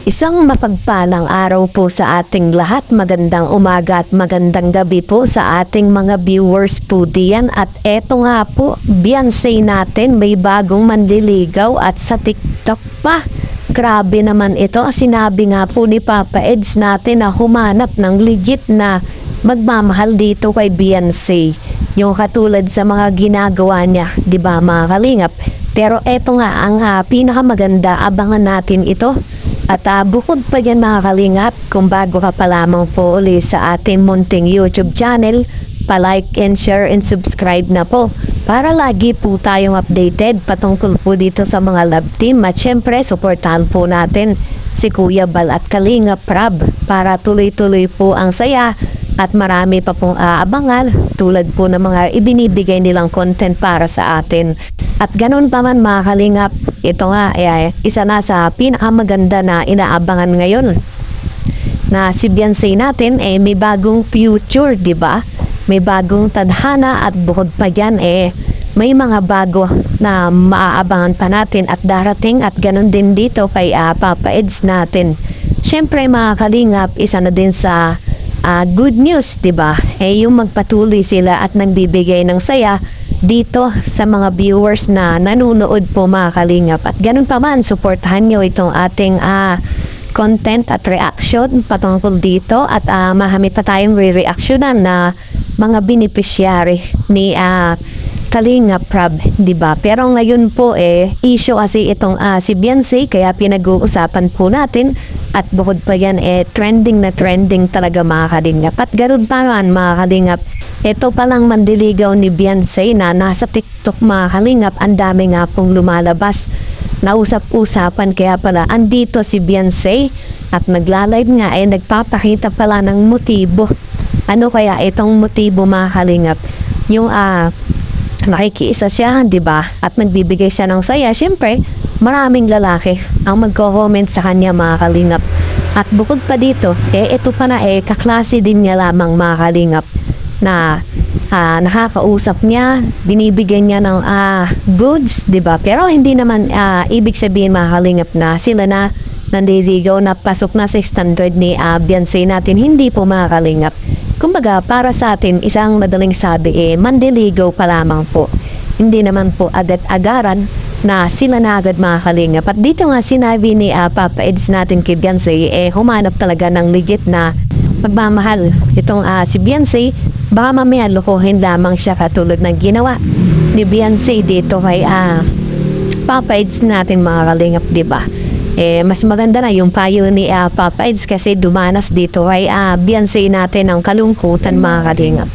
Isang mapagpalang araw po sa ating lahat. Magandang umaga at magandang gabi po sa ating mga viewers po diyan. At eto nga po, Beyonce natin may bagong manliligaw at sa TikTok pa. Grabe naman ito. Sinabi nga po ni Papa Eds natin na humanap ng legit na magmamahal dito kay Beyonce. Yung katulad sa mga ginagawa niya, 'di ba mga kalingap? Pero eto nga ang pinakamaganda, abangan natin ito. At bukod pa yan mga kalingap, kung bago ka pa lamang po uli sa ating munting YouTube channel, pa-like and share and subscribe na po para lagi po tayong updated patungkol po dito sa mga love team. At syempre, suportahan po natin si Kuya Bal at Kalingap Prab para tuloy-tuloy po ang saya at marami pa pong aabangan tulad po ng mga ibinibigay nilang content para sa atin. At ganun pa man mga kalingap, ito nga isa na sa pinakamaganda na inaabangan ngayon na si Beyonce natin may bagong future, di ba? May bagong tadhana at bukod pa dyan may mga bago na maaabangan pa natin at darating at ganun din dito kay Papa Eds natin. Syempre mga kalingap, isa na din sa good news, di ba? Yung magpatuloy sila at nagbibigay ng saya dito sa mga viewers na nanonood po mga kalingap. At ganun pa man, suportahan nyo itong ating content at reaction patungkol dito at mahamit pa tayong re-reactionan na mga beneficiary ni Kalingap Prab, di ba? Pero ngayon po issue kasi itong si Beyonce, kaya pinag-uusapan po natin at bukod pa yan trending na trending talaga mga kalingap. At ganun pa man mga kalingap, ito palang mandiligaw ni Beyonce na nasa TikTok mga kalingap, ang dami nga pong lumalabas na usap-usapan, kaya pala andito si Beyonce at nagla-live nga nagpapakita pala ng motibo. Ano kaya itong motibo mga kalingap? Yung nakikiisa siya, di ba? At nagbibigay siya ng saya. Siyempre, maraming lalaki ang magko-comment sa kanya mga kalingap. At bukod pa dito, ito pa na kaklase din niya lamang mga kalingap na nakakausap niya, binibigyan niya ng goods, di ba? Pero hindi naman ibig sabihin mga kalingap na sila na nandiligaw na pasok na sa standard ni Beyonce natin. Hindi po mga kalingap. Kumbaga, para sa atin, isang madaling sabi mandiligaw pa lamang po. Hindi naman po agad-agaran na sila na agad mga kalingap. At dito nga sinabi ni Papa Eds natin kay Beyonce, humanap talaga ng legit na pagmamahal. Itong si Beyonce, baka mamaya lukuhin lamang siya katulad ng ginawa ni Beyonce dito kay Papa Eds natin mga kalingap, diba? Mas maganda na yung payo ni Papa Eds kasi dumanas dito kay Beyonce natin ang kalungkutan mga kalingap.